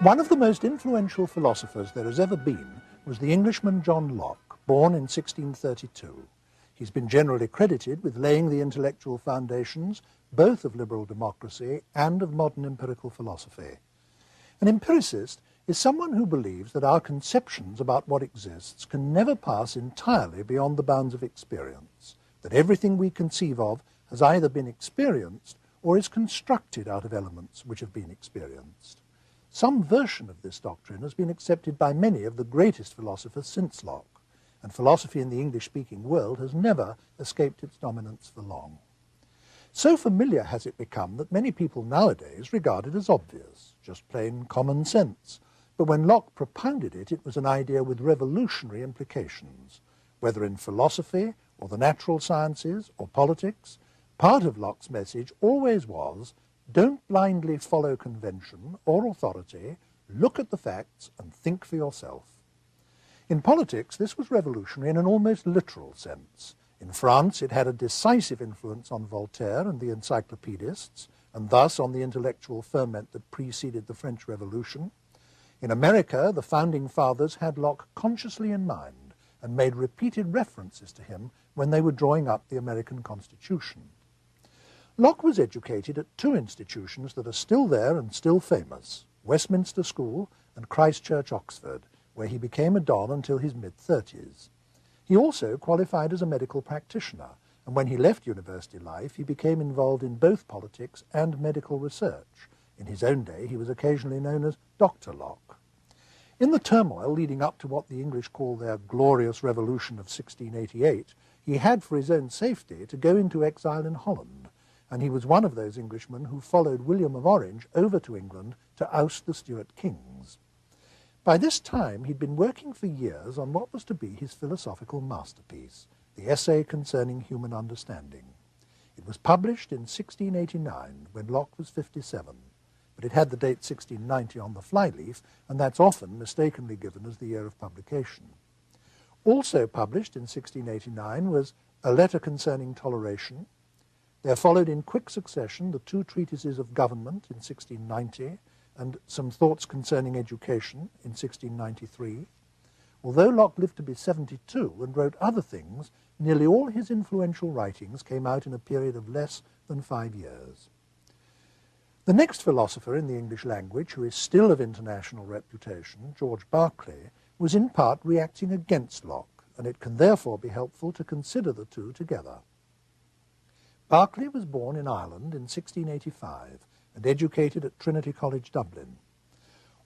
One of the most influential philosophers there has ever been was the Englishman John Locke, born in 1632. He's been generally credited with laying the intellectual foundations both of liberal democracy and of modern empirical philosophy. An empiricist is someone who believes that our conceptions about what exists can never pass entirely beyond the bounds of experience, that everything we conceive of has either been experienced or is constructed out of elements which have been experienced. Some version of this doctrine has been accepted by many of the greatest philosophers since Locke, and philosophy in the English-speaking world has never escaped its dominance for long. So familiar has it become that many people nowadays regard it as obvious, just plain common sense. But when Locke propounded it, it was an idea with revolutionary implications. Whether in philosophy, or the natural sciences, or politics, part of Locke's message always was, don't blindly follow convention or authority, look at the facts and think for yourself. In politics, this was revolutionary in an almost literal sense. In France, it had a decisive influence on Voltaire and the encyclopedists, and thus on the intellectual ferment that preceded the French Revolution. In America, the Founding Fathers had Locke consciously in mind and made repeated references to him when they were drawing up the American Constitution. Locke was educated at two institutions that are still there and still famous, Westminster School and Christ Church, Oxford, where he became a don until his mid-30s. He also qualified as a medical practitioner, and when he left university life, he became involved in both politics and medical research. In his own day, he was occasionally known as Dr. Locke. In the turmoil leading up to what the English call their glorious revolution of 1688, he had, for his own safety, to go into exile in Holland, and he was one of those Englishmen who followed William of Orange over to England to oust the Stuart kings. By this time, he'd been working for years on what was to be his philosophical masterpiece, the Essay Concerning Human Understanding. It was published in 1689, when Locke was 57, but it had the date 1690 on the flyleaf, and that's often mistakenly given as the year of publication. Also published in 1689 was A Letter Concerning Toleration. There followed in quick succession the two treatises of government in 1690, and Some Thoughts Concerning Education in 1693. Although Locke lived to be 72 and wrote other things, nearly all his influential writings came out in a period of less than 5 years. The next philosopher in the English language, who is still of international reputation, George Berkeley, was in part reacting against Locke, and it can therefore be helpful to consider the two together. Berkeley was born in Ireland in 1685 and educated at Trinity College, Dublin.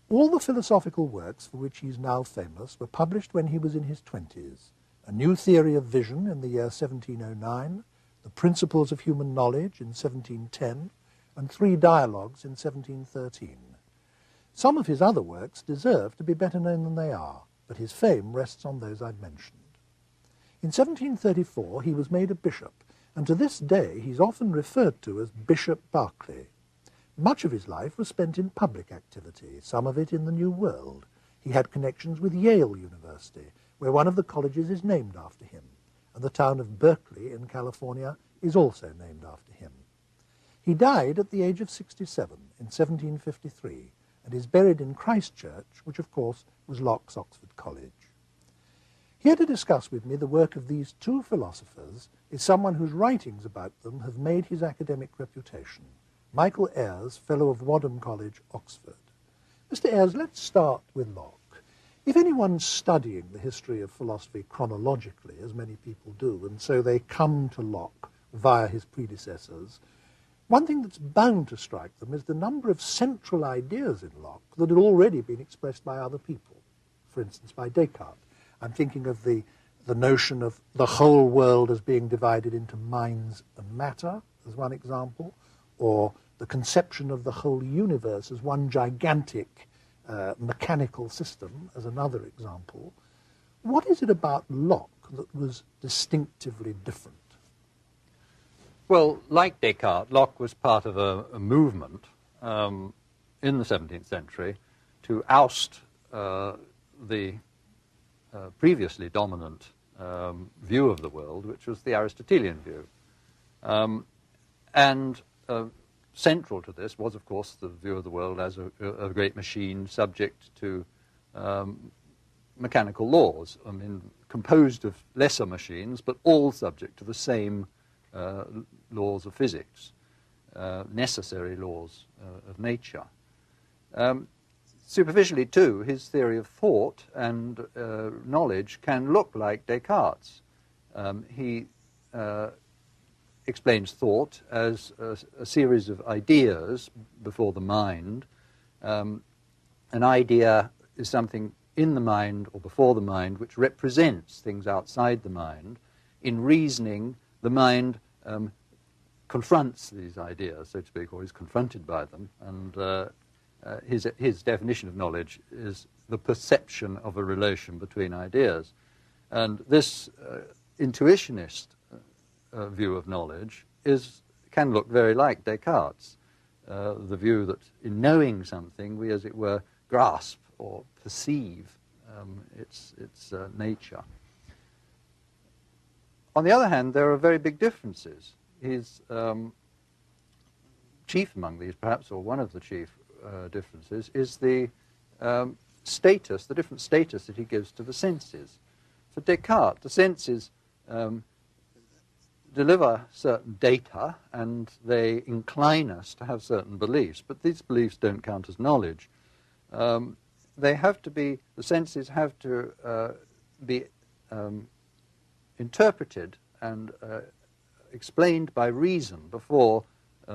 All the philosophical works for which he is now famous were published when he was in his 20s. A New Theory of Vision in the year 1709, The Principles of Human Knowledge in 1710, and Three Dialogues in 1713. Some of his other works deserve to be better known than they are, but his fame rests on those I've mentioned. In 1734 he was made a bishop, and to this day he's often referred to as Bishop Berkeley. Much of his life was spent in public activity, some of it in the New World. He had connections with Yale University, where one of the colleges is named after him, and the town of Berkeley in California is also named after him. He died at the age of 67 in 1753, and is buried in Christ Church, which of course was Locke's Oxford College. Here to discuss with me the work of these two philosophers is someone whose writings about them have made his academic reputation, Michael Ayers, Fellow of Wadham College, Oxford. Mr. Ayers, let's start with Locke. If anyone's studying the history of philosophy chronologically, as many people do, and so they come to Locke via his predecessors, one thing that's bound to strike them is the number of central ideas in Locke that had already been expressed by other people, for instance by Descartes. I'm thinking of the notion of the whole world as being divided into minds and matter, as one example, or the conception of the whole universe as one gigantic mechanical system, as another example. What is it about Locke that was distinctively different? Well, like Descartes, Locke was part of a movement in the 17th century to oust the previously dominant view of the world, which was the Aristotelian view. And central to this was, of course, the view of the world as a great machine subject to mechanical laws. I mean, composed of lesser machines, but all subject to the same laws of physics, necessary laws of nature. Superficially, too, his theory of thought and knowledge can look like Descartes'. He explains thought as a series of ideas before the mind. An idea is something in the mind or before the mind which represents things outside the mind. In reasoning, the mind confronts these ideas, so to speak, or is confronted by them, and his definition of knowledge is the perception of a relation between ideas. And this intuitionist view of knowledge can look very like Descartes', the view that in knowing something we, as it were, grasp or perceive its nature. On the other hand, there are very big differences. His chief among these, perhaps, or one of the chief differences, is the status, the different status that he gives to the senses. For Descartes, the senses deliver certain data and they incline us to have certain beliefs, but these beliefs don't count as knowledge. They have to be, the senses have to be interpreted and explained by reason before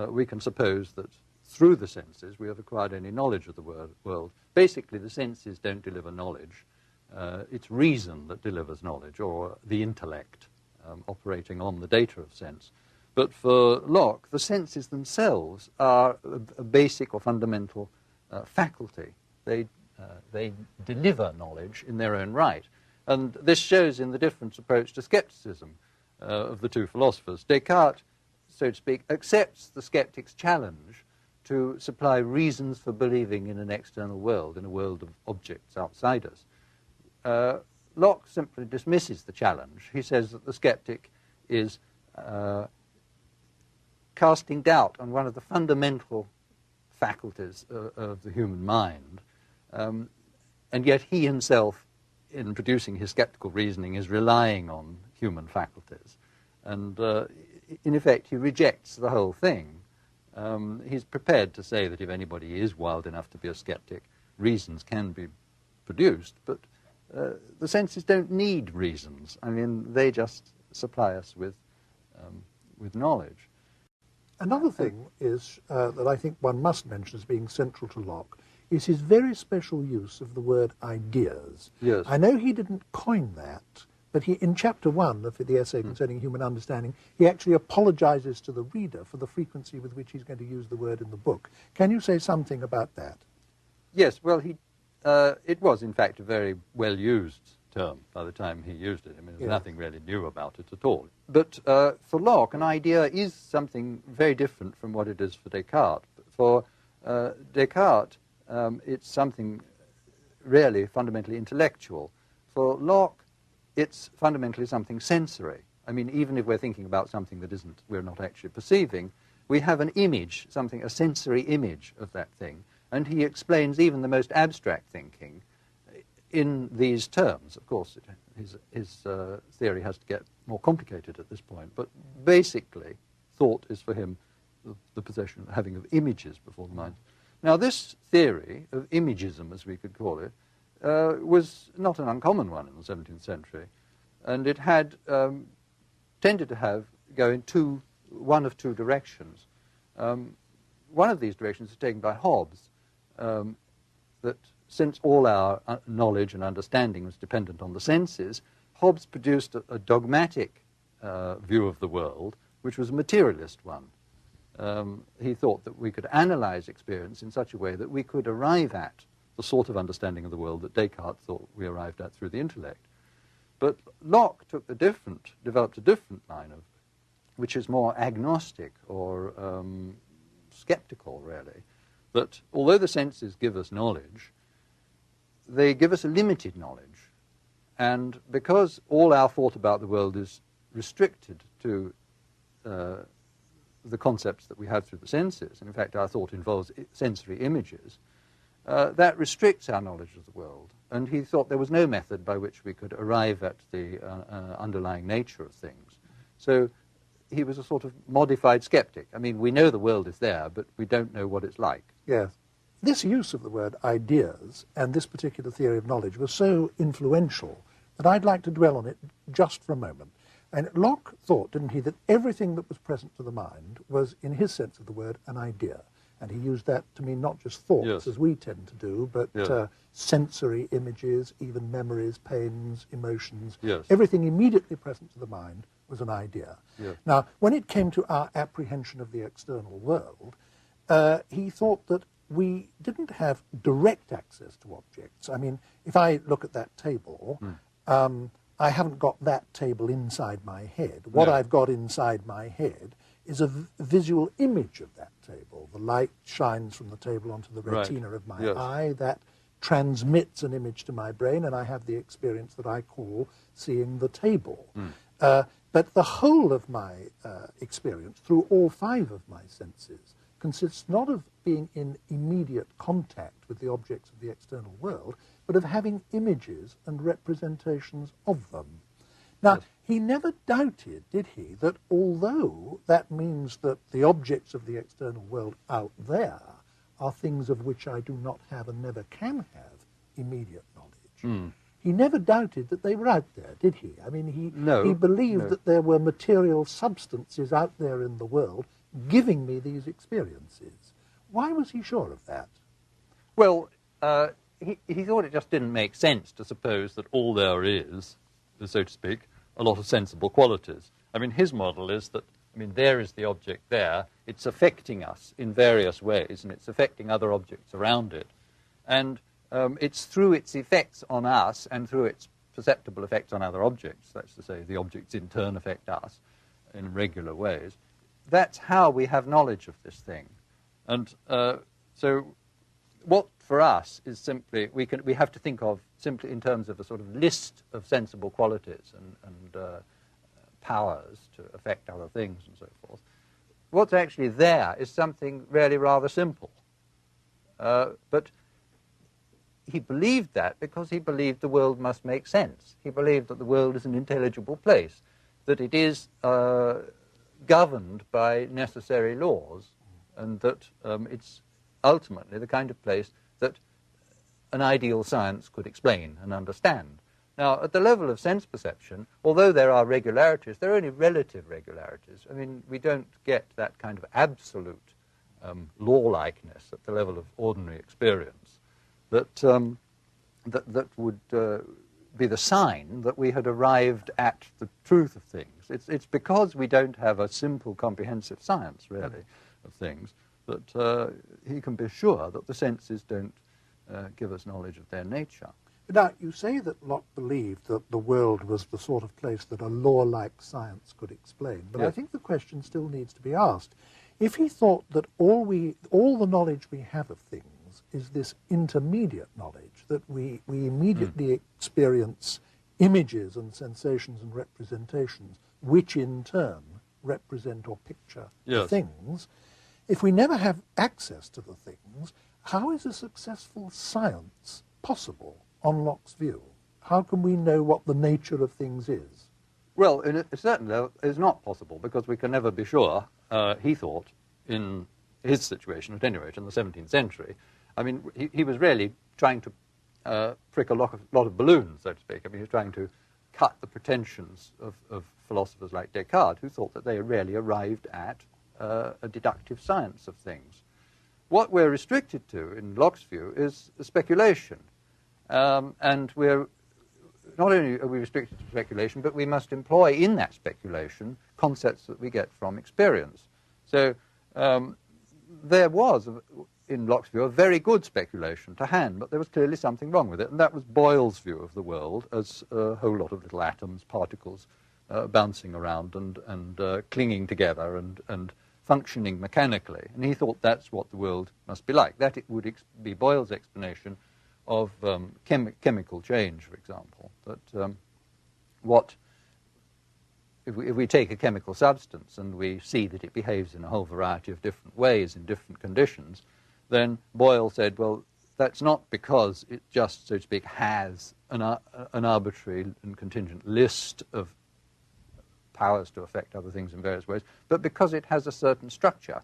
we can suppose that through the senses we have acquired any knowledge of the world. Basically, the senses don't deliver knowledge. It's reason that delivers knowledge, or the intellect operating on the data of sense. But for Locke, the senses themselves are a basic or fundamental faculty. They deliver knowledge in their own right. And this shows in the different approach to skepticism of the two philosophers. Descartes, so to speak, accepts the skeptic's challenge to supply reasons for believing in an external world, in a world of objects outside us. Locke simply dismisses the challenge. He says that the skeptic is casting doubt on one of the fundamental faculties of the human mind, and yet he himself, in producing his skeptical reasoning, is relying on human faculties. And in effect, he rejects the whole thing. He's prepared to say that if anybody is wild enough to be a skeptic, reasons can be produced, but the senses don't need reasons. I mean, they just supply us with knowledge. Another thing is that I think one must mention as being central to Locke is his very special use of the word ideas. Yes. I know he didn't coin that, but he, in chapter 1 of the essay concerning human understanding, he actually apologizes to the reader for the frequency with which he's going to use the word in the book. Can you say something about that? Yes, well, it was, in fact, a very well-used term by the time he used it. I mean, there's nothing really new about it at all. But for Locke, an idea is something very different from what it is for Descartes. For Descartes, it's something really fundamentally intellectual. For Locke, it's fundamentally something sensory. I mean, even if we're thinking about something that we're not actually perceiving, we have an image, a sensory image of that thing. And he explains even the most abstract thinking in these terms. Of course, his theory has to get more complicated at this point, but basically, thought is for him the possession, having of images before the mind. Now, this theory of imagism, as we could call it, was not an uncommon one in the 17th century, and it had tended to go in one of two directions. One of these directions is taken by Hobbes, that since all our knowledge and understanding was dependent on the senses, Hobbes produced a dogmatic view of the world, which was a materialist one. He thought that we could analyze experience in such a way that we could arrive at the sort of understanding of the world that Descartes thought we arrived at through the intellect. But Locke developed a different line which is more agnostic or skeptical, really, that although the senses give us knowledge, they give us a limited knowledge. And because all our thought about the world is restricted to the the concepts that we have through the senses, and in fact our thought involves sensory images, that restricts our knowledge of the world. And he thought there was no method by which we could arrive at the underlying nature of things. So he was a sort of modified skeptic. I mean, we know the world is there, but we don't know what it's like. Yes. This use of the word ideas and this particular theory of knowledge was so influential that I'd like to dwell on it just for a moment. And Locke thought, didn't he, that everything that was present to the mind was, in his sense of the word, an idea. And he used that to mean not just thoughts, yes. as we tend to do, but yes. Sensory images, even memories, pains, emotions. Yes. Everything immediately present to the mind was an idea. Yes. Now, when it came to our apprehension of the external world, he thought that we didn't have direct access to objects. I mean, if I look at that table, I haven't got that table inside my head. What I've got inside my head is a visual image of that table. The light shines from the table onto the retina of my eye. That transmits an image to my brain, and I have the experience that I call seeing the table. But the whole of my experience, through all five of my senses, consists not of being in immediate contact with the objects of the external world, but of having images and representations of them. Now, he never doubted, did he, that although that means that the objects of the external world out there are things of which I do not have and never can have immediate knowledge, he never doubted that they were out there, did he? I mean, he believed that there were material substances out there in the world giving me these experiences. Why was he sure of that? Well, he thought it just didn't make sense to suppose that all there is, so to speak, a lot of sensible qualities. I mean, his model is that, I mean, there is the object there, it's affecting us in various ways, and it's affecting other objects around it. And it's through its effects on us and through its perceptible effects on other objects, that's to say, the objects in turn affect us in regular ways. That's how we have knowledge of this thing. And so what for us is simply, we have to think of simply in terms of a sort of list of sensible qualities and powers to affect other things and so forth. What's actually there is something really rather simple. But he believed that because he believed the world must make sense. He believed that the world is an intelligible place, that it is governed by necessary laws, and that it's ultimately the kind of place that an ideal science could explain and understand. Now, at the level of sense perception, although there are regularities, there are only relative regularities. I mean, we don't get that kind of absolute law-likeness at the level of ordinary experience that would be the sign that we had arrived at the truth of things. It's because we don't have a simple, comprehensive science, really, of things, that he can be sure that the senses don't give us knowledge of their nature. Now, you say that Locke believed that the world was the sort of place that a law-like science could explain, but I think the question still needs to be asked. If he thought that all the knowledge we have of things is this intermediate knowledge, that we immediately experience images and sensations and representations, which in turn represent or picture things, if we never have access to the things, how is a successful science possible on Locke's view? How can we know what the nature of things is? Well, in a certain level, it's not possible, because we can never be sure, he thought, in his situation, at any rate, in the 17th century. I mean, he was really trying to prick a lot of balloons, so to speak. I mean, he was trying to cut the pretensions of philosophers like Descartes, who thought that they really arrived at a deductive science of things. What we're restricted to, in Locke's view, is speculation. And we're not only are we restricted to speculation, but we must employ in that speculation concepts that we get from experience. So there was, in Locke's view, a very good speculation to hand, but there was clearly something wrong with it, and that was Boyle's view of the world as a whole lot of little atoms, particles, bouncing around and clinging together and functioning mechanically. And he thought that's what the world must be like. That it would be Boyle's explanation of chemical change, for example. That what if we take a chemical substance and we see that it behaves in a whole variety of different ways in different conditions, then Boyle said, well, that's not because it just, so to speak, has an arbitrary and contingent list of powers to affect other things in various ways, but because it has a certain structure,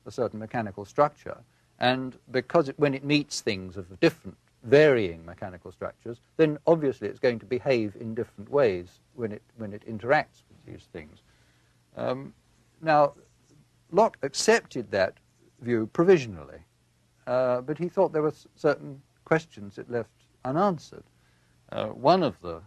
a certain mechanical structure, and because when it meets things of different, varying mechanical structures, then obviously it's going to behave in different ways when it interacts with these things. Now, Locke accepted that view provisionally, but he thought there were certain questions it left unanswered. One of the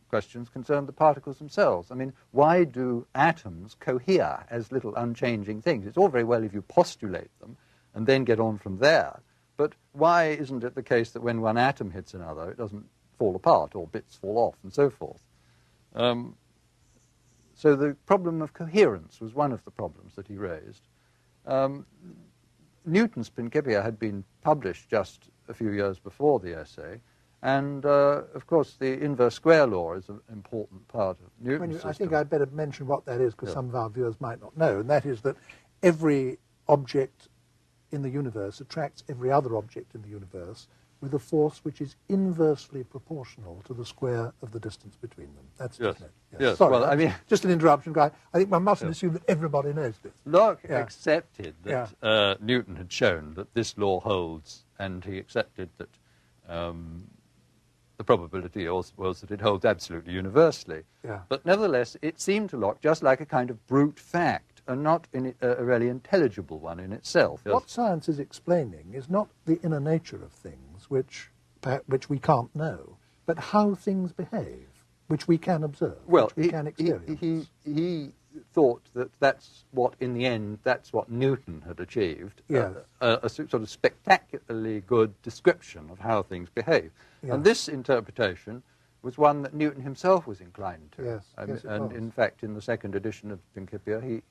questions concerned the particles themselves. I mean, why do atoms cohere as little unchanging things? It's all very well if you postulate them and then get on from there, but why isn't it the case that when one atom hits another, it doesn't fall apart or bits fall off and so forth? So the problem of coherence was one of the problems that he raised. Newton's Principia had been published just a few years before the essay, and of course the inverse square law is an important part of Newton's system. I think I'd better mention what that is, because some of our viewers might not know, and that is that every object in the universe attracts every other object in the universe with a force which is inversely proportional to the square of the distance between them. That's yes. Isn't it? Yes. Sorry, well, I mean, just an interruption, guy. I think one mustn't assume that everybody knows this. Locke accepted that Newton had shown that this law holds, and he accepted that the probability was that it holds absolutely universally. Yeah. But nevertheless, it seemed to Locke just like a kind of brute fact, and not a really intelligible one in itself. What science is explaining is not the inner nature of things, which we can't know, but how things behave, which we can observe, which we can experience. He thought that that's what, in the end, that's what Newton had achieved, yes. A sort of spectacularly good description of how things behave. Yes. And this interpretation was one that Newton himself was inclined to. Yes, yes, and in fact, in the second edition of Principia, he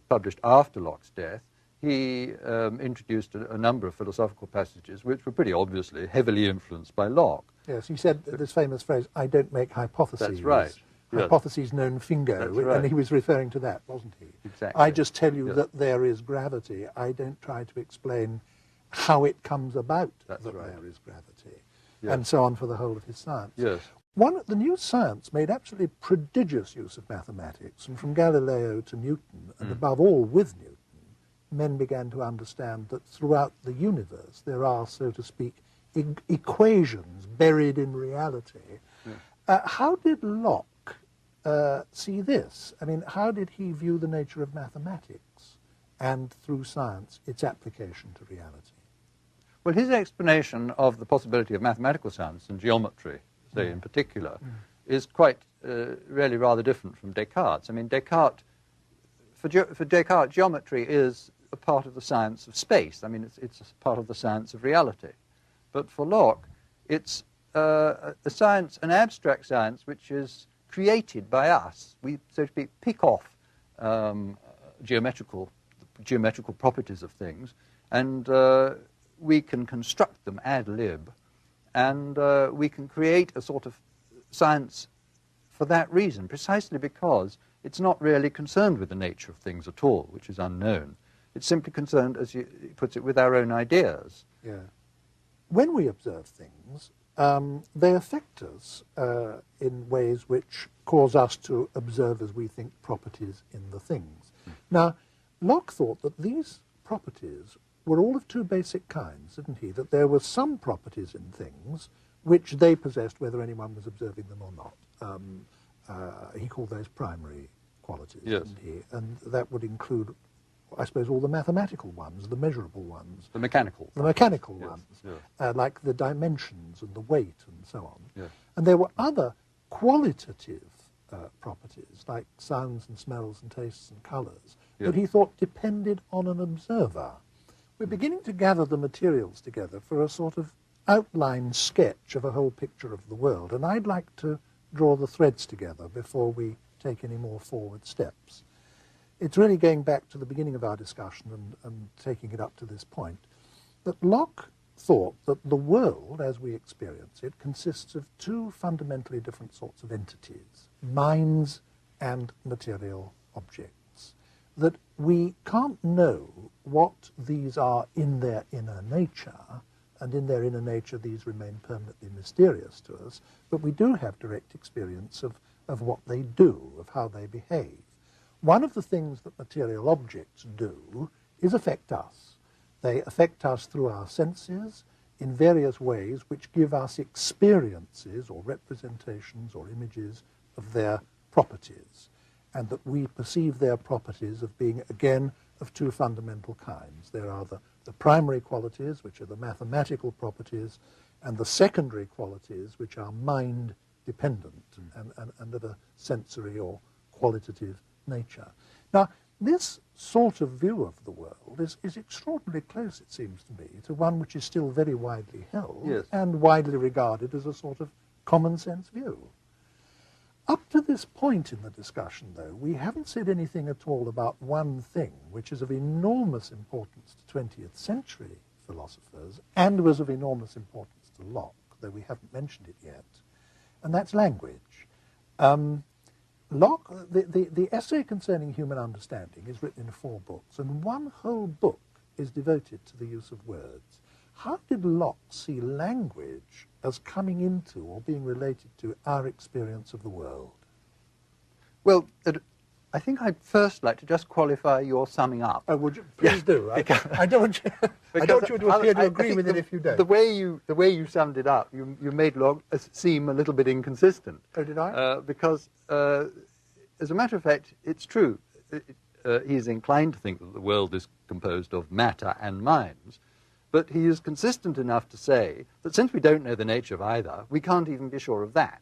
published after Locke's death, he introduced a number of philosophical passages which were pretty obviously heavily influenced by Locke. Yes, he said this famous phrase, "I don't make hypotheses." That's right. Hypotheses non fingo, That's right. and he was referring to that, wasn't he? Exactly. I just tell you that there is gravity. I don't try to explain how it comes about that there is gravity, and so on for the whole of his science. Yes. The new science made absolutely prodigious use of mathematics, and from Galileo to Newton, and above all with Newton, men began to understand that throughout the universe there are, so to speak, equations buried in reality. How did Locke see this? I mean, how did he view the nature of mathematics and, through science, its application to reality? Well, his explanation of the possibility of mathematical science and geometry, say in particular, is quite really rather different from Descartes. I mean, for Descartes, geometry is a part of the science of space. I mean, it's a part of the science of reality. But for Locke, it's a science, an abstract science, which is created by us. We, so to speak, pick off geometrical properties of things, and we can construct them ad lib, and we can create a sort of science for that reason, precisely because it's not really concerned with the nature of things at all, which is unknown. It's simply concerned, as he puts it, with our own ideas. Yeah. When we observe things, they affect us in ways which cause us to observe, as we think, properties in the things. Now, Locke thought that these properties were all of two basic kinds, didn't he? That there were some properties in things which they possessed whether anyone was observing them or not. He called those primary qualities, didn't he? And that would include, I suppose, all the mathematical ones, the measurable ones. The mechanical. The mechanical ones, yes. like the dimensions and the weight and so on. Yes. And there were other qualitative properties, like sounds and smells and tastes and colours, that he thought depended on an observer. We're beginning to gather the materials together for a sort of outline sketch of a whole picture of the world, and I'd like to draw the threads together before we take any more forward steps. It's really going back to the beginning of our discussion and taking it up to this point, that Locke thought that the world, as we experience it, consists of two fundamentally different sorts of entities, minds and material objects. That we can't know what these are in their inner nature, and in their inner nature these remain permanently mysterious to us, but we do have direct experience of what they do, of how they behave. One of the things that material objects do is affect us. They affect us through our senses in various ways which give us experiences or representations or images of their properties, and that we perceive their properties of being, again, of two fundamental kinds. There are the primary qualities, which are the mathematical properties, and the secondary qualities, which are mind-dependent and of a sensory or qualitative nature. Now, this sort of view of the world is extraordinarily close, it seems to me, to one which is still very widely held, yes, and widely regarded as a sort of common-sense view. Up to this point in the discussion, though, we haven't said anything at all about one thing which is of enormous importance to 20th century philosophers and was of enormous importance to Locke, though we haven't mentioned it yet, and that's language. Locke, the essay concerning human understanding is written in 4 books, and one whole book is devoted to the use of words. How did Locke see language as coming into or being related to our experience of the world? Well, I think I'd first like to just qualify your summing up. Oh, would you? Please do. I don't want you, I don't want you to appear to agree with it if you don't. The way you summed it up, you made Locke seem a little bit inconsistent. Oh, did I? Because, as a matter of fact, it's true. He's inclined to think that the world is composed of matter and minds, but he is consistent enough to say that since we don't know the nature of either, we can't even be sure of that.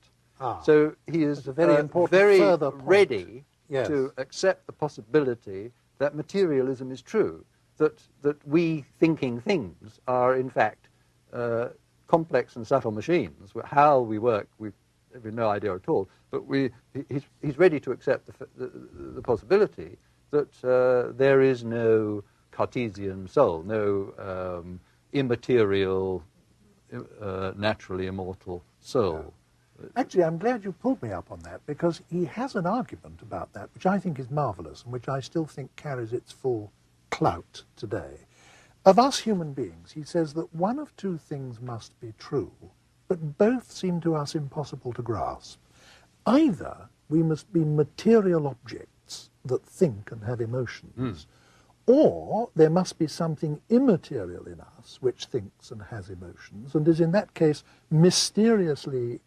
So he is very ready to accept the possibility that materialism is true, that we thinking things are in fact complex and subtle machines. How we work, we have no idea at all, but he's ready to accept the possibility that there is no Cartesian soul, no immaterial, naturally immortal soul. Actually, I'm glad you pulled me up on that, because he has an argument about that, which I think is marvellous, and which I still think carries its full clout today. Of us human beings, he says that one of two things must be true, but both seem to us impossible to grasp. Either we must be material objects that think and have emotions, or there must be something immaterial in us which thinks and has emotions, and is in that case mysteriously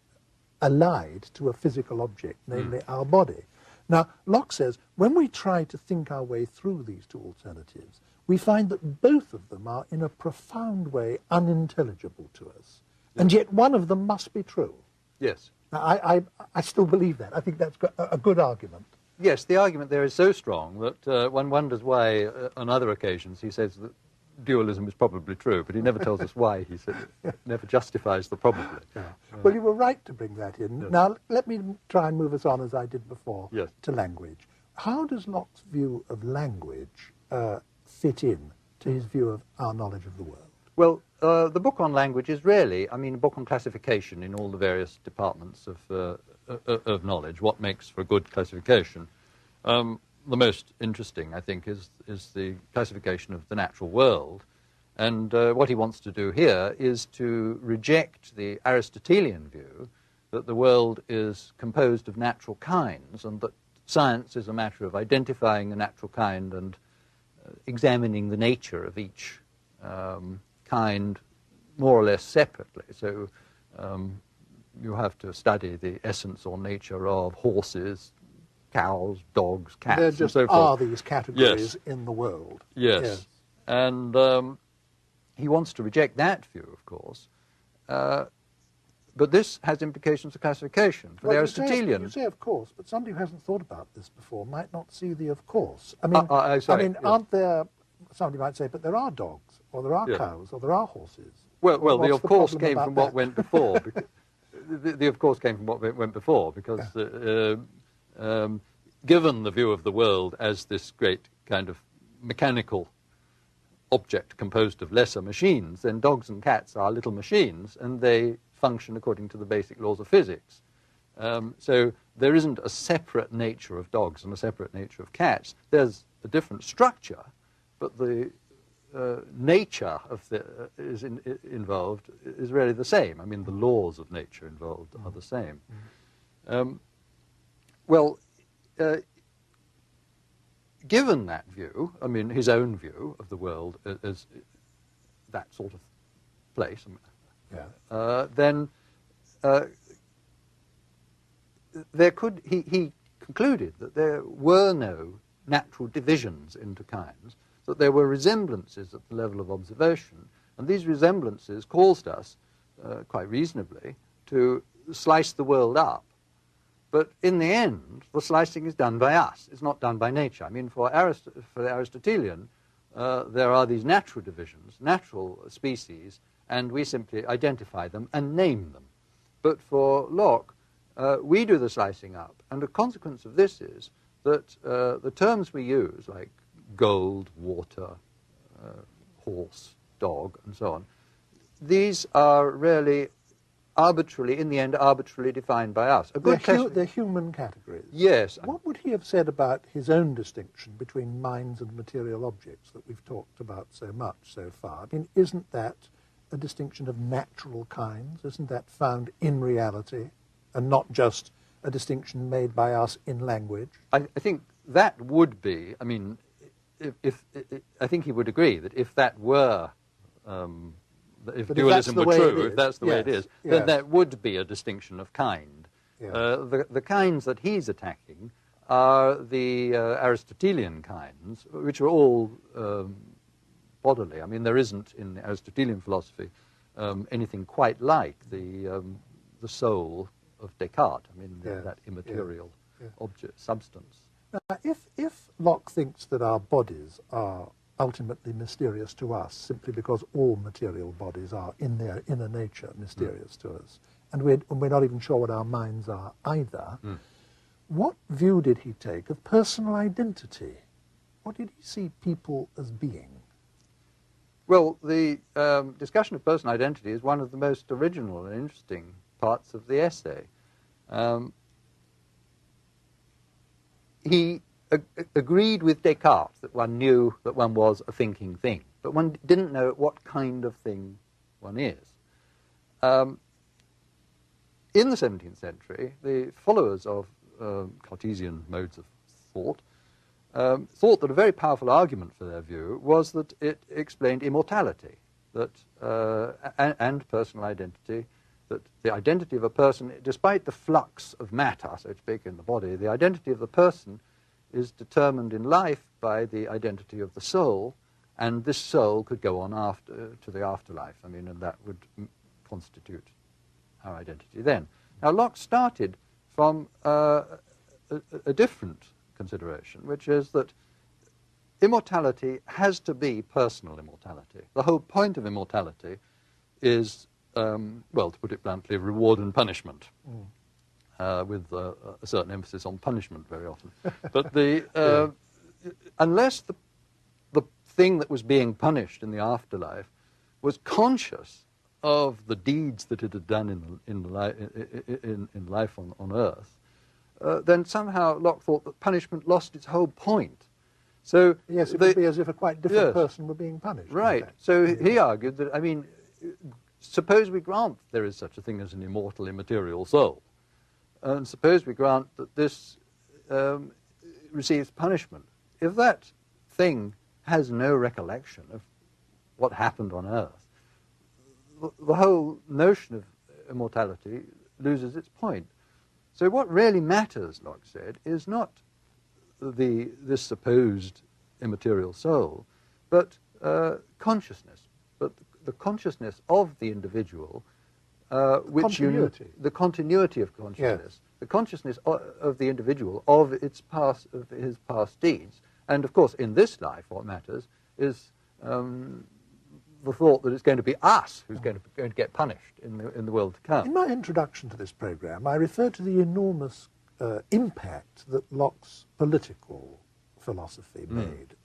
allied to a physical object, namely our body. Now, Locke says, when we try to think our way through these two alternatives, we find that both of them are in a profound way unintelligible to us, and yet one of them must be true. Yes. Now, I still believe that. I think that's a good argument. Yes, the argument there is so strong that one wonders why, on other occasions, he says that dualism is probably true, but he never tells us why. He said it never justifies the probably. Yeah. Well, you were right to bring that in. Yes. Now, let me try and move us on, as I did before, to language. How does Locke's view of language fit in to his view of our knowledge of the world? Well, the book on language is really, a book on classification in all the various departments of knowledge, what makes for a good classification. The most interesting, I think, is the classification of the natural world. And what he wants to do here is to reject the Aristotelian view that the world is composed of natural kinds and that science is a matter of identifying the natural kind and examining the nature of each kind more or less separately. So you have to study the essence or nature of horses, cows, dogs, cats, there just and so forth. Are these categories in the world. Yes. And he wants to reject that view, of course. But this has implications for classification. For the Aristotelian... You say of course, but somebody who hasn't thought about this before might not see the of course. Aren't there... Somebody might say, but there are dogs, or there are cows, or there are horses. Well, the of course came from what went before. The of course came from what went before, because given the view of the world as this great kind of mechanical object composed of lesser machines, then dogs and cats are little machines, and they function according to the basic laws of physics. So there isn't a separate nature of dogs and a separate nature of cats. There's a different structure, but the nature of involved is really the same. I mean, the laws of nature involved are the same. Given that view, I mean, his own view of the world as that sort of place, then he concluded that there were no natural divisions into kinds, that there were resemblances at the level of observation, and these resemblances caused us, quite reasonably, to slice the world up. But in the end, the slicing is done by us. It's not done by nature. I mean, for the Aristotelian, there are these natural divisions, natural species, and we simply identify them and name them. But for Locke, we do the slicing up, and a consequence of this is that the terms we use, like gold, water, horse, dog, and so on, these are really arbitrarily, in the end, arbitrarily defined by us. They're human categories. Yes. What would he have said about his own distinction between minds and material objects that we've talked about so much so far? I mean, isn't that a distinction of natural kinds? Isn't that found in reality and not just a distinction made by us in language? I think that would be, I mean, I think he would agree that if that were, if dualism were true, if that's the way it is, then that would be a distinction of kind. Yeah. The kinds that he's attacking are the Aristotelian kinds, which are all bodily. I mean, there isn't in Aristotelian philosophy anything quite like the soul of Descartes. I mean, that immaterial object, substance. Now, if Locke thinks that our bodies are ultimately mysterious to us simply because all material bodies are in their inner nature mysterious to us, and we're not even sure what our minds are either, what view did he take of personal identity? What did he see people as being? Well, the discussion of personal identity is one of the most original and interesting parts of the essay. He agreed with Descartes that one knew that one was a thinking thing, but one didn't know what kind of thing one is. In the 17th century, the followers of Cartesian modes of thought thought that a very powerful argument for their view was that it explained immortality, and personal identity, that the identity of a person, despite the flux of matter, so to speak, in the body, the identity of the person is determined in life by the identity of the soul, and this soul could go on to the afterlife. I mean, and that would constitute our identity then. Now, Locke started from a different consideration, which is that immortality has to be personal immortality. The whole point of immortality is, well, to put it bluntly, reward and punishment. With a certain emphasis on punishment very often. But unless the thing that was being punished in the afterlife was conscious of the deeds that it had done in life on Earth, then somehow Locke thought that punishment lost its whole point. So yes, it would be as if a quite different person were being punished. Right. So he argued that, I mean, suppose we grant there is such a thing as an immortal, immaterial soul, and suppose we grant that this receives punishment. If that thing has no recollection of what happened on Earth, the whole notion of immortality loses its point. So what really matters, Locke said, is not this supposed immaterial soul, but consciousness, but the consciousness of the individual, the continuity of consciousness, the consciousness of the individual of his past deeds, and of course in this life what matters is the thought that it's going to be us who's going to get punished in the world to come. In my introduction to this program, I referred to the enormous impact that Locke's political philosophy made,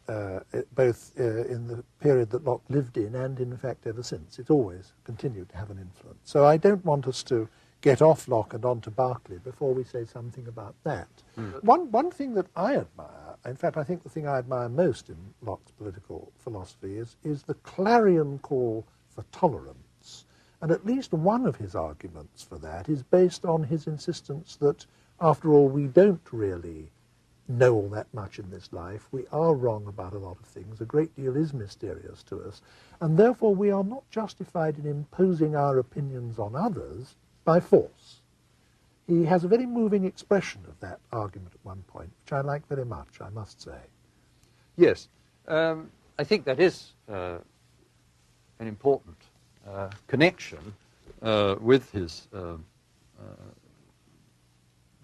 both in the period that Locke lived in and, in fact, ever since. It's always continued to have an influence. So I don't want us to get off Locke and onto Berkeley before we say something about that. One thing that I admire, in fact I think the thing I admire most in Locke's political philosophy is the clarion call for tolerance. And at least one of his arguments for that is based on his insistence that, after all, we don't really know all that much in this life. We are wrong about a lot of things. A great deal is mysterious to us. And therefore we are not justified in imposing our opinions on others by force. He has a very moving expression of that argument at one point, which I like very much, I must say. Yes. I think that is an important connection with his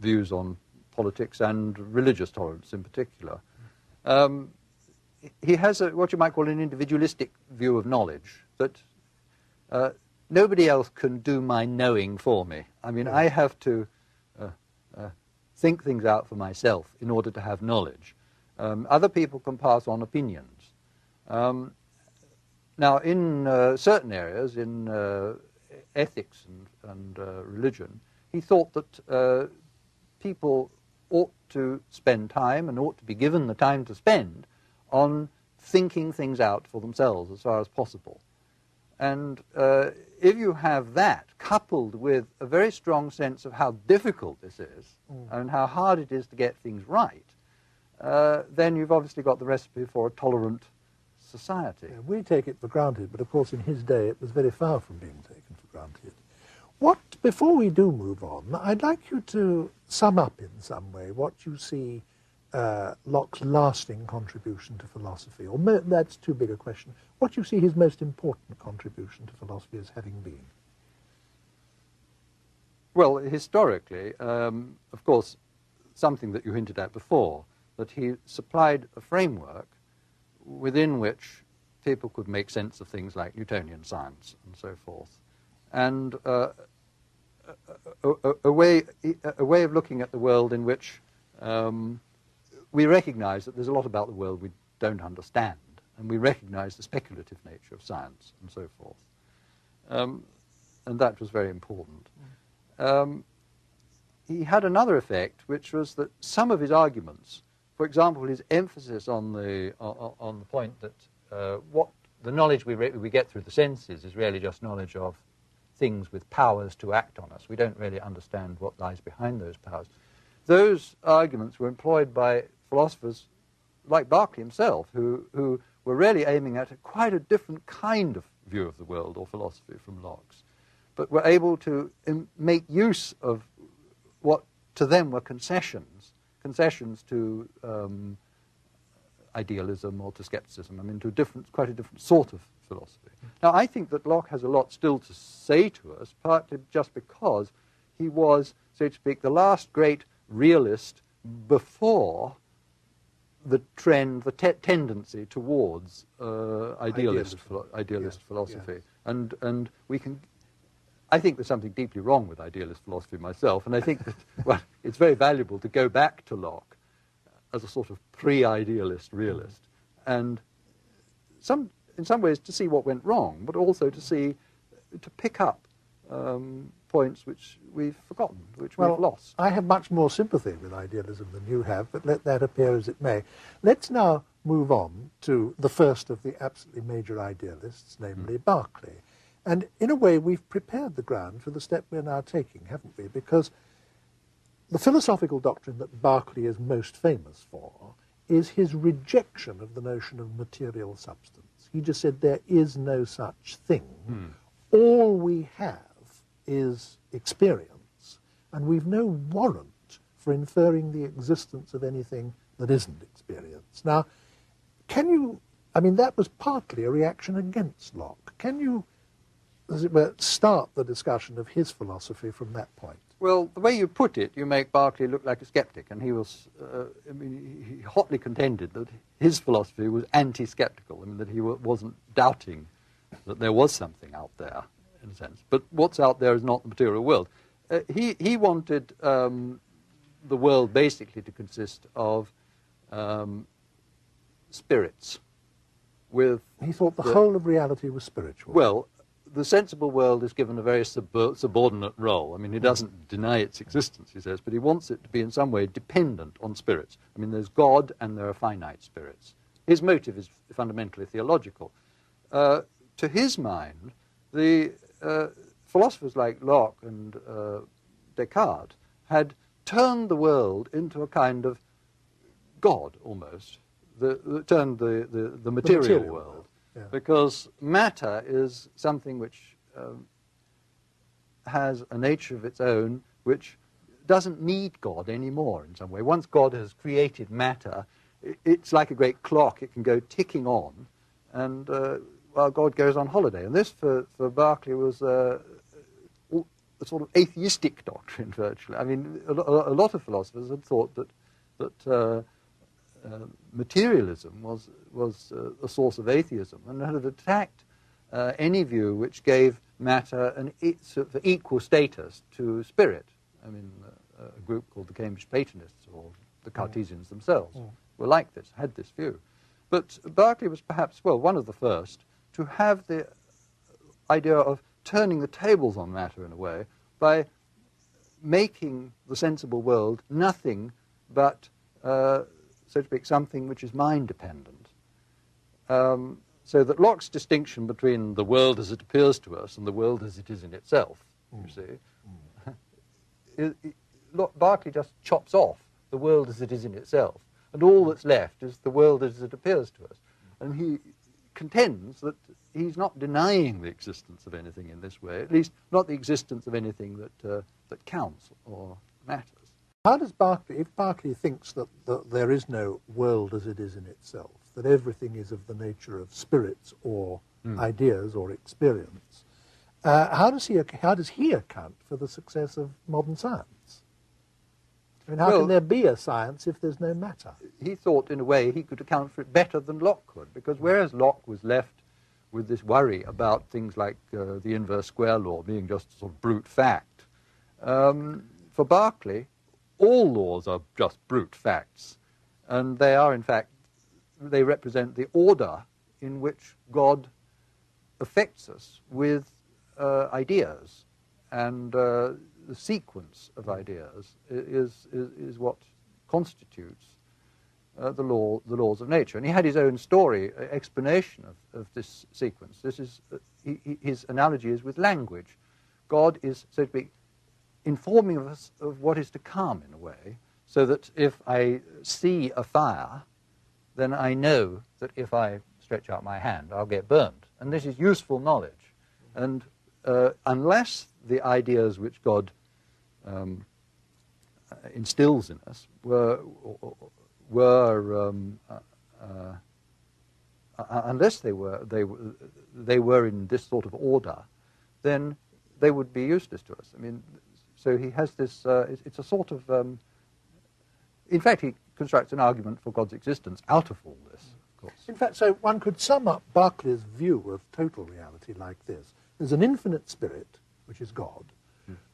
views on politics and religious tolerance in particular. He has what you might call an individualistic view of knowledge, that nobody else can do my knowing for me. I mean, I have to think things out for myself in order to have knowledge. Other people can pass on opinions. Now, in certain areas, in ethics and religion, he thought that people ought to spend time and ought to be given the time to spend on thinking things out for themselves as far as possible. And if you have that coupled with a very strong sense of how difficult this is and how hard it is to get things right, then you've obviously got the recipe for a tolerant society. Yeah, we take it for granted, but of course in his day it was very far from being taken for granted. Before we do move on, I'd like you to sum up in some way what you see Locke's lasting contribution to philosophy, or that's too big a question. What you see his most important contribution to philosophy as having been? Well, historically, of course, something that you hinted at before, that he supplied a framework within which people could make sense of things like Newtonian science and so forth. And a way of looking at the world in which we recognize that there's a lot about the world we don't understand, and we recognize the speculative nature of science and so forth. And that was very important. He had another effect, which was that some of his arguments, for example, his emphasis on the point that what the knowledge we get through the senses is really just knowledge of things with powers to act on us. We don't really understand what lies behind those powers. Those arguments were employed by philosophers like Berkeley himself, who were really aiming at quite a different kind of view of the world or philosophy from Locke's, but were able to make use of what to them were concessions to idealism or to skepticism, I mean, to quite a different sort of philosophy. Now, I think that Locke has a lot still to say to us, partly just because he was, so to speak, the last great realist before the trend, the tendency towards idealist philosophy. Yes. And we can... I think there's something deeply wrong with idealist philosophy myself, and I think that, well, it's very valuable to go back to Locke as a sort of pre-idealist realist, and in some ways to see what went wrong, but also to pick up points which we've forgotten, which we've lost. I have much more sympathy with idealism than you have, but let that appear as it may. Let's now move on to the first of the absolutely major idealists, namely Berkeley. And in a way, we've prepared the ground for the step we're now taking, haven't we? Because the philosophical doctrine that Berkeley is most famous for is his rejection of the notion of material substance. He just said there is no such thing. All we have is experience, and we've no warrant for inferring the existence of anything that isn't experience. Now, that was partly a reaction against Locke. Can you, as it were, start the discussion of his philosophy from that point? Well, the way you put it, you make Berkeley look like a skeptic, and he was, he hotly contended that his philosophy was anti-skeptical, that he wasn't doubting that there was something out there, in a sense. But what's out there is not the material world. He wanted the world basically to consist of spirits. He thought the whole of reality was spiritual. Well, the sensible world is given a very subordinate role. I mean, he doesn't deny its existence, he says, but he wants it to be in some way dependent on spirits. I mean, there's God and there are finite spirits. His motive is fundamentally theological. To his mind, the philosophers like Locke and Descartes had turned the world into a kind of God, almost, turned the material world. Yeah. Because matter is something which has a nature of its own, which doesn't need God anymore in some way. Once God has created matter, it's like a great clock. It can go ticking on, and while God goes on holiday. And this, for Berkeley, was a sort of atheistic doctrine, virtually. I mean, a lot of philosophers had thought that materialism was a source of atheism, and had attacked any view which gave matter an sort of equal status to spirit. I mean, a group called the Cambridge Platonists, or the Cartesians themselves, were like this, had this view. But Berkeley was perhaps, well, one of the first to have the idea of turning the tables on matter in a way by making the sensible world nothing but, so to speak, something which is mind-dependent. So that Locke's distinction between the world as it appears to us and the world as it is in itself, you see, Berkeley just chops off the world as it is in itself, and all that's left is the world as it appears to us. And he contends that he's not denying the existence of anything in this way, at least not the existence of anything that counts or matters. How does Berkeley, if Berkeley thinks that there is no world as it is in itself, that everything is of the nature of spirits or ideas or experience, how does he account for the success of modern science? I mean, how can there be a science if there's no matter? He thought, in a way, he could account for it better than Locke could, because whereas Locke was left with this worry about things like the inverse square law being just a sort of brute fact, for Berkeley, all laws are just brute facts, and they are, in fact, they represent the order in which God affects us with ideas, and the sequence of ideas is what constitutes the laws of nature. And he had his own story, explanation of this sequence. This is his analogy is with language. God is, so to speak, informing us of what is to come in a way, so that if I see a fire, then I know that if I stretch out my hand, I'll get burned. And this is useful knowledge. And unless the ideas which God instills in us unless they were in this sort of order, then they would be useless to us. I mean, so he has this. It's a sort of. In fact, he constructs an argument for God's existence out of all this. Of course. In fact, so one could sum up Berkeley's view of total reality like this: there's an infinite spirit, which is God.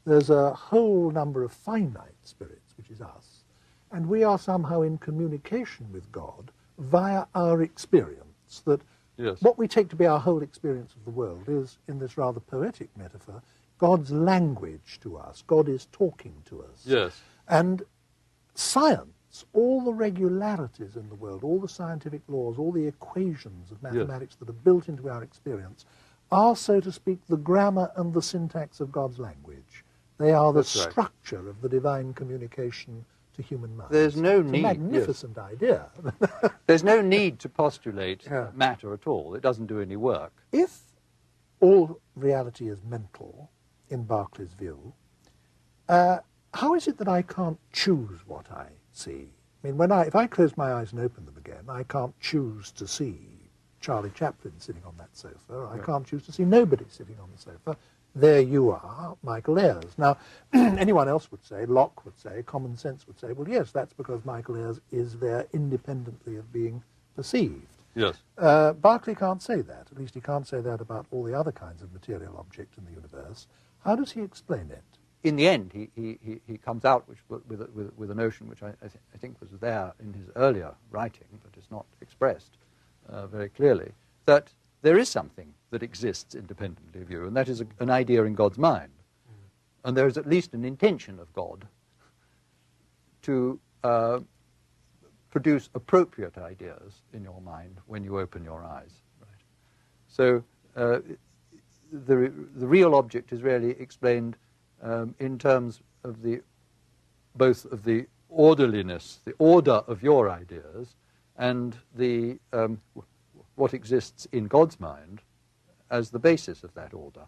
There's a whole number of finite spirits, which is us, and we are somehow in communication with God via our experience. That what we take to be our whole experience of the world is, in this rather poetic metaphor, God's language to us. God is talking to us. Yes. And science, all the regularities in the world, all the scientific laws, all the equations of mathematics that are built into our experience are, so to speak, the grammar and the syntax of God's language. They are the structure of the divine communication to human minds. There's no need. It's a magnificent idea. There's no need to postulate matter at all. It doesn't do any work. If all reality is mental, in Berkeley's view, how is it that I can't choose what I see? I mean, if I close my eyes and open them again, I can't choose to see Charlie Chaplin sitting on that sofa. I can't choose to see nobody sitting on the sofa. There you are, Michael Ayers. Now, anyone else would say, Locke would say, common sense would say, well, yes, that's because Michael Ayers is there independently of being perceived. Yes. Berkeley can't say that. At least he can't say that about all the other kinds of material objects in the universe. How does he explain it? In the end, he comes out with a notion which I think was there in his earlier writing, but is not expressed very clearly, that there is something that exists independently of you, and that is an idea in God's mind. And there is at least an intention of God to produce appropriate ideas in your mind when you open your eyes. Right? So the real object is really explained in terms of both of the orderliness, the order of your ideas, and the what exists in God's mind as the basis of that order.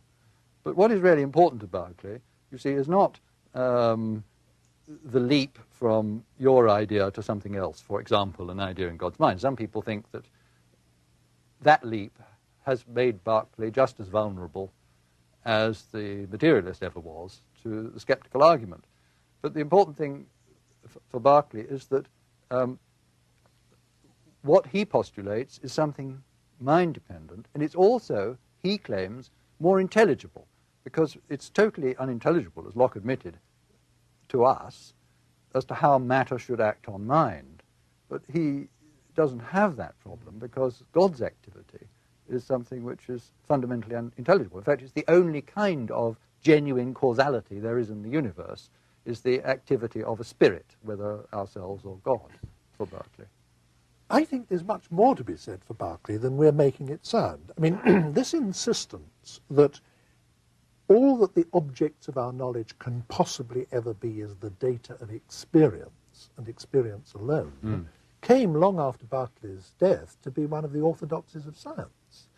But what is really important to Berkeley, you see, is not the leap from your idea to something else, for example, an idea in God's mind. Some people think that that leap has made Berkeley just as vulnerable as the materialist ever was to the skeptical argument. But the important thing for Berkeley is that what he postulates is something mind-dependent, and it's also, he claims, more intelligible, because it's totally unintelligible, as Locke admitted, to us, as to how matter should act on mind. But he doesn't have that problem, because God's activity is something which is fundamentally unintelligible. In fact, it's the only kind of genuine causality there is in the universe, is the activity of a spirit, whether ourselves or God, for Berkeley. I think there's much more to be said for Berkeley than we're making it sound. I mean, this insistence that all that the objects of our knowledge can possibly ever be is the data of experience, and experience alone, came long after Berkeley's death to be one of the orthodoxies of science.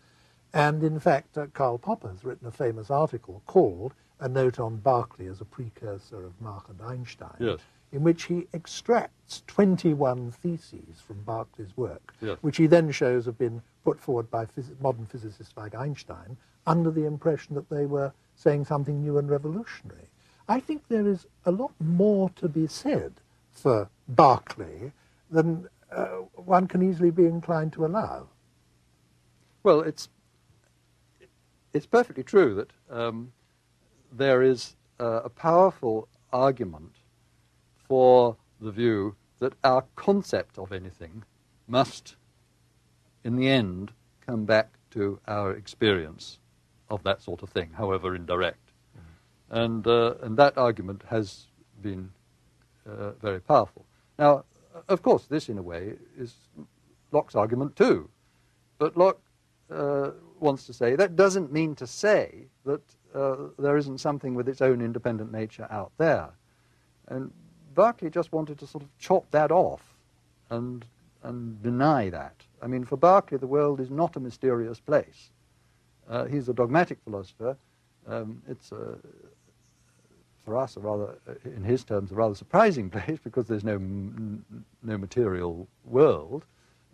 And in fact, Karl Popper has written a famous article called A Note on Berkeley as a Precursor of Mach and Einstein, yes, in which he extracts 21 theses from Berkeley's work, yes, which he then shows have been put forward by modern physicists like Einstein under the impression that they were saying something new and revolutionary. I think there is a lot more to be said for Berkeley than one can easily be inclined to allow. Well, it's perfectly true that there is a powerful argument for the view that our concept of anything must, in the end, come back to our experience of that sort of thing, however indirect. And that argument has been very powerful. Now, of course, this, in a way, is Locke's argument too. But Locke wants to say that doesn't mean to say that there isn't something with its own independent nature out there. And Berkeley just wanted to sort of chop that off and deny that. I mean, for Berkeley, the world is not a mysterious place. He's a dogmatic philosopher. It's, for us, in his terms, a rather surprising place, because there's no material world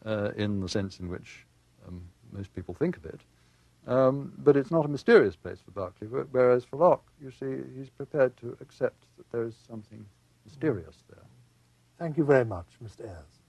in the sense in which most people think of it. But it's not a mysterious place for Berkeley, whereas for Locke, you see, he's prepared to accept that there is something mysterious there. Thank you very much, Mr. Ayers.